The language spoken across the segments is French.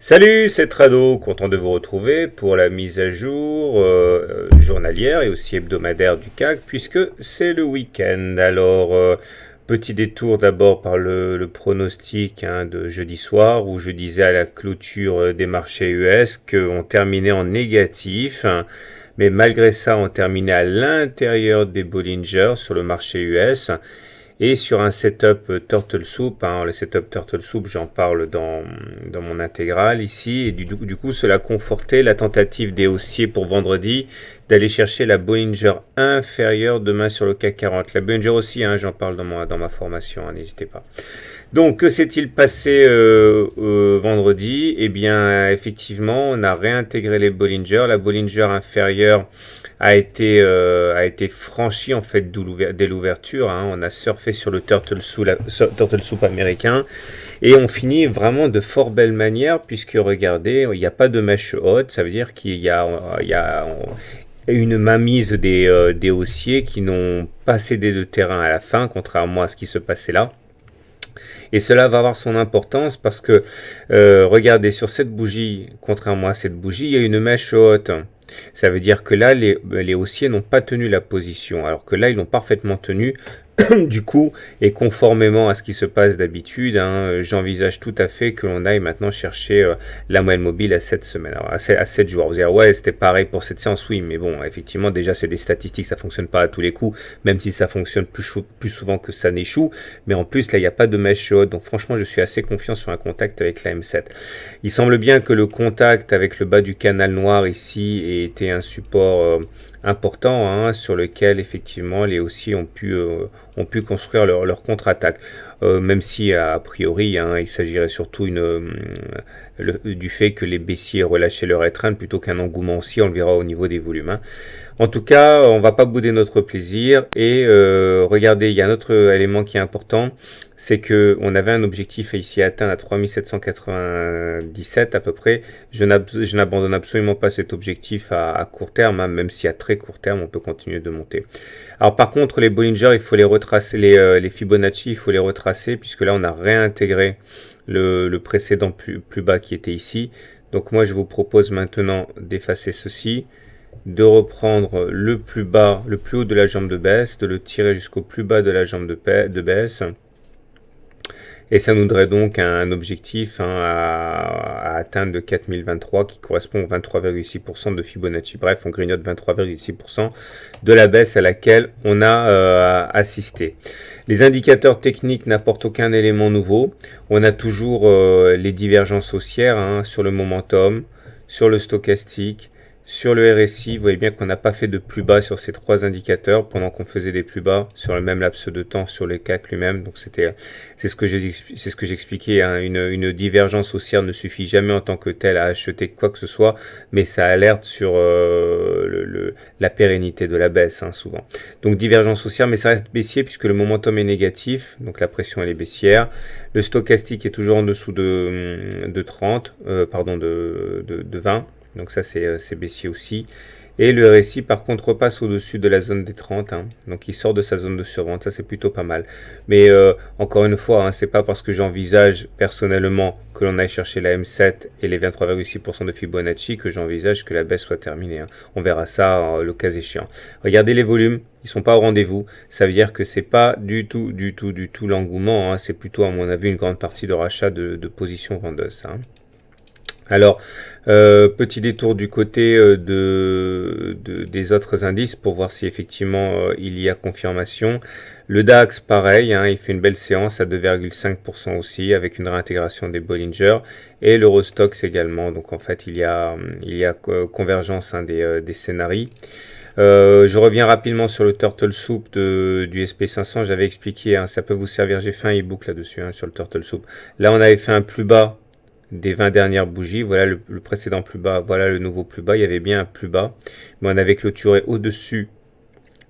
Salut, c'est Trado, content de vous retrouver pour la mise à jour journalière et aussi hebdomadaire du CAC puisque c'est le week-end. Alors, petit détour d'abord par le pronostic de jeudi soir où je disais à la clôture des marchés US qu'on terminait en négatif. Mais malgré ça, on terminait à l'intérieur des Bollinger sur le marché US. Et sur un setup Turtle Soup, le setup Turtle Soup, j'en parle dans mon intégrale ici. Et du coup, cela confortait la tentative des haussiers pour vendredi d'aller chercher la Bollinger inférieure demain sur le CAC 40. La Bollinger aussi, j'en parle dans ma formation, n'hésitez pas. Donc, que s'est-il passé vendredi? Eh bien, effectivement, on a réintégré les Bollinger. La Bollinger inférieure a été franchie en fait dès l'ouverture. On a surfé sur le Turtle Soup américain et on finit vraiment de fort belle manière puisque regardez, il n'y a pas de mèche haute. Ça veut dire qu'il y a une mainmise des haussiers qui n'ont pas cédé de terrain à la fin, contrairement à ce qui se passait là. Et cela va avoir son importance parce que, regardez, sur cette bougie, contrairement à cette bougie, il y a une mèche haute. Ça veut dire que là, les haussiers n'ont pas tenu la position, alors que là, ils l'ont parfaitement tenu. Du coup, et conformément à ce qui se passe d'habitude, j'envisage tout à fait que l'on aille maintenant chercher la moyenne mobile à 7 semaines, alors à 7 jours. Vous dire, ouais, c'était pareil pour cette séance, oui, mais bon, effectivement, déjà, c'est des statistiques, ça fonctionne pas à tous les coups, même si ça fonctionne plus souvent que ça n'échoue. Mais en plus, là, il n'y a pas de mèche haute, donc franchement, je suis assez confiant sur un contact avec la M7. Il semble bien que le contact avec le bas du canal noir ici ait été un support important sur lequel effectivement les haussiers ont pu construire leur contre-attaque, même si a priori il s'agirait surtout du fait que les baissiers relâchaient leur étreinte plutôt qu'un engouement haussier, on le verra au niveau des volumes. En tout cas, on va pas bouder notre plaisir et regardez, il y a un autre élément qui est important, c'est que on avait un objectif ici à atteindre à 3797 à peu près. Je n'abandonne absolument pas cet objectif à court terme, même si à très court terme, on peut continuer de monter. Alors par contre, les Bollinger, il faut les retracer, les Fibonacci, il faut les retracer puisque là, on a réintégré le précédent plus bas qui était ici. Donc moi, je vous propose maintenant d'effacer ceci, de reprendre le plus bas, le plus haut de la jambe de baisse, de le tirer jusqu'au plus bas de la jambe de baisse. Et ça nous donnerait donc un objectif à atteindre de 4023 qui correspond aux 23,6% de Fibonacci. Bref, on grignote 23,6% de la baisse à laquelle on a assisté. Les indicateurs techniques n'apportent aucun élément nouveau. On a toujours les divergences haussières sur le momentum, sur le stochastique, sur le RSI. Vous voyez bien qu'on n'a pas fait de plus bas sur ces trois indicateurs pendant qu'on faisait des plus bas sur le même laps de temps sur le CAC lui-même. Donc c'est ce que j'expliquais. Une divergence haussière ne suffit jamais en tant que telle à acheter quoi que ce soit, mais ça alerte sur la pérennité de la baisse souvent. Donc divergence haussière, mais ça reste baissier puisque le momentum est négatif, donc la pression elle est baissière. Le stochastique est toujours en dessous de 20. Donc ça c'est baissier aussi. Et le RSI par contre repasse au-dessus de la zone des 30. Donc il sort de sa zone de survente. Ça c'est plutôt pas mal. Mais encore une fois, c'est pas parce que j'envisage personnellement que l'on aille chercher la M7 et les 23,6% de Fibonacci que j'envisage que la baisse soit terminée. On verra ça le cas échéant. Regardez les volumes. Ils sont pas au rendez-vous. Ça veut dire que c'est pas du tout l'engouement. C'est plutôt à mon avis une grande partie de rachat de positions vendeuses. Alors, petit détour du côté des autres indices pour voir si effectivement il y a confirmation. Le DAX, pareil, il fait une belle séance à 2,5% aussi avec une réintégration des Bollinger et l'Eurostoxx également. Donc en fait, il y a convergence des scénarios. Je reviens rapidement sur le Turtle Soup du SP500. J'avais expliqué, ça peut vous servir. J'ai fait un e-book là-dessus sur le Turtle Soup. Là, on avait fait un plus bas des 20 dernières bougies, voilà le précédent plus bas, voilà le nouveau plus bas, il y avait bien un plus bas, mais on avait clôturé au-dessus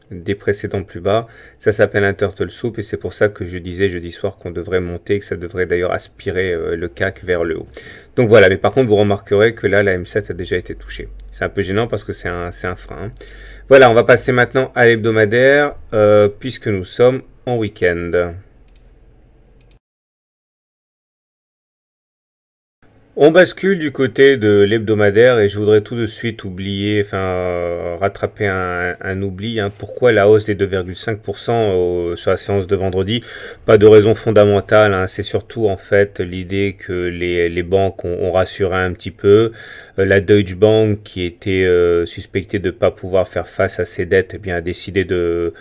des précédents plus bas, ça s'appelle un Turtle Soup et c'est pour ça que je disais jeudi soir qu'on devrait monter, que ça devrait d'ailleurs aspirer le CAC vers le haut. Donc voilà, mais par contre vous remarquerez que là la M7 a déjà été touchée. C'est un peu gênant parce que c'est un frein. Voilà, on va passer maintenant à l'hebdomadaire puisque nous sommes en week-end. On bascule du côté de l'hebdomadaire et je voudrais tout de suite oublier, rattraper un oubli. Pourquoi la hausse des 2,5% sur la séance de vendredi? Pas de raison fondamentale. C'est surtout en fait l'idée que les banques ont rassuré un petit peu. La Deutsche Bank, qui était suspectée de ne pas pouvoir faire face à ses dettes, a décidé de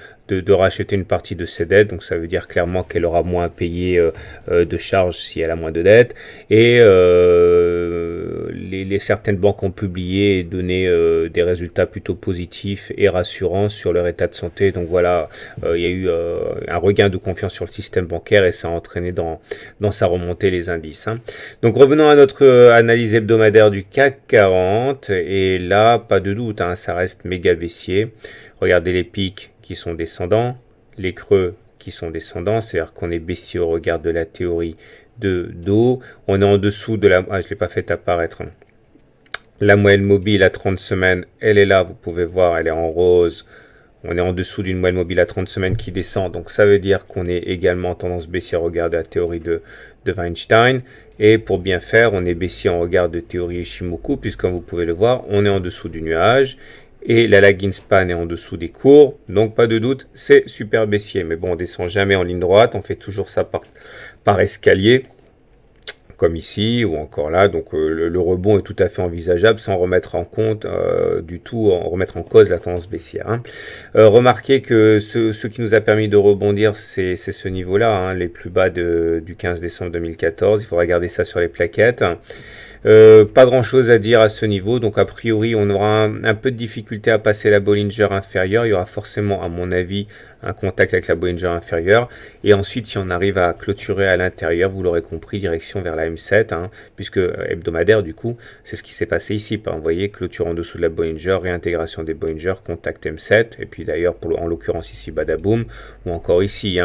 racheter une partie de ses dettes. Donc ça veut dire clairement qu'elle aura moins à payer de charges si elle a moins de dettes. Et certaines banques ont publié et donné des résultats plutôt positifs et rassurants sur leur état de santé. Donc voilà, il y a eu un regain de confiance sur le système bancaire et ça a entraîné dans sa remontée les indices. Donc revenons à notre analyse hebdomadaire du CAC 40. Et là, pas de doute, ça reste méga baissier. Regardez les pics qui sont descendants, les creux qui sont descendants, c'est-à-dire qu'on est baissier au regard de la théorie de dos. On est en dessous de la... Ah, je ne l'ai pas fait apparaître. La moyenne mobile à 30 semaines, elle est là, vous pouvez voir, elle est en rose. On est en dessous d'une moyenne mobile à 30 semaines qui descend. Donc ça veut dire qu'on est également en tendance baissière au regard de la théorie de Weinstein. Et pour bien faire, on est baissier en regard de théorie Ishimoku, puisque comme vous pouvez le voir, on est en dessous du nuage. Et la lagging span est en dessous des cours. Donc pas de doute, c'est super baissier. Mais bon, on descend jamais en ligne droite. On fait toujours ça par escalier, comme ici ou encore là. Donc le rebond est tout à fait envisageable sans remettre en compte remettre en cause la tendance baissière. Remarquez que ce qui nous a permis de rebondir, c'est ce niveau-là, les plus bas du 15 décembre 2014. Il faut regarder ça sur les plaquettes. Pas grand chose à dire à ce niveau, donc a priori on aura un peu de difficulté à passer la Bollinger inférieure. Il y aura forcément, à mon avis, un contact avec la Bollinger inférieure, et ensuite si on arrive à clôturer à l'intérieur, vous l'aurez compris, direction vers la M7, puisque hebdomadaire du coup, c'est ce qui s'est passé ici. Vous voyez, clôture en dessous de la Bollinger, réintégration des Bollinger, contact M7, et puis d'ailleurs en l'occurrence ici badaboum, ou encore ici,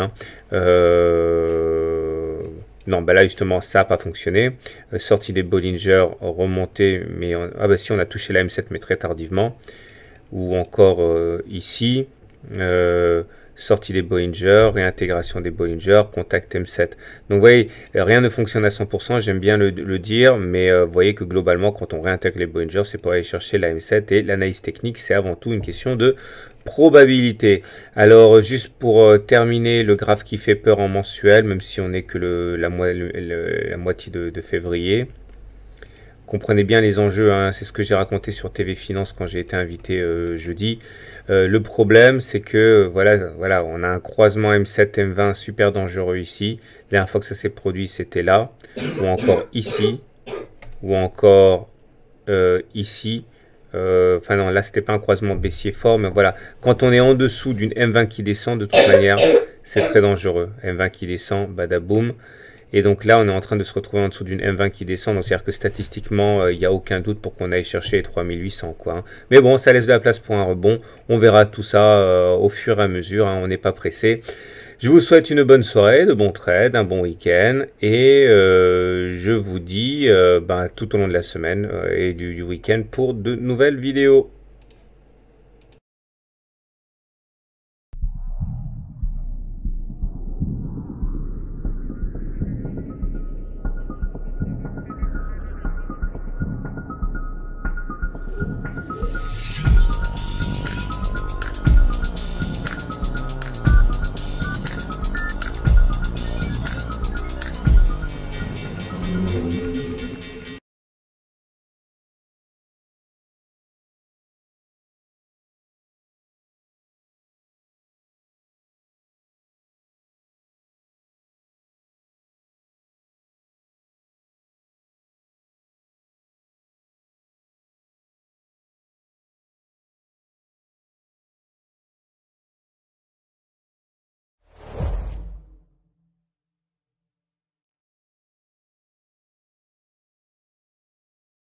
non, là justement, ça n'a pas fonctionné. Sortie des Bollinger, remontée, mais si on a touché la M7, mais très tardivement. Ou encore ici, sortie des Bollinger, réintégration des Bollinger, contact M7. Donc vous voyez, rien ne fonctionne à 100%, j'aime bien le dire, mais vous voyez que globalement, quand on réintègre les Bollinger, c'est pour aller chercher la M7, et l'analyse technique, c'est avant tout une question de probabilité. Alors juste pour terminer, le graphe qui fait peur en mensuel, même si on n'est que la moitié de février. Comprenez bien les enjeux, c'est ce que j'ai raconté sur TV Finance quand j'ai été invité jeudi. Le problème, c'est que voilà, on a un croisement M7-M20 super dangereux ici. La dernière fois que ça s'est produit, c'était là, ou encore ici, ou encore ici. Non, là c'était pas un croisement baissier fort, mais voilà, quand on est en dessous d'une M20 qui descend, de toute manière, c'est très dangereux. M20 qui descend, badaboum. Et donc là, on est en train de se retrouver en dessous d'une M20 qui descend. Donc c'est-à-dire que statistiquement, il n'y a aucun doute pour qu'on aille chercher les 3800, quoi. Mais bon, ça laisse de la place pour un rebond. On verra tout ça au fur et à mesure. On n'est pas pressé. Je vous souhaite une bonne soirée, de bons trades, un bon week-end. Et je vous dis tout au long de la semaine et du week-end pour de nouvelles vidéos.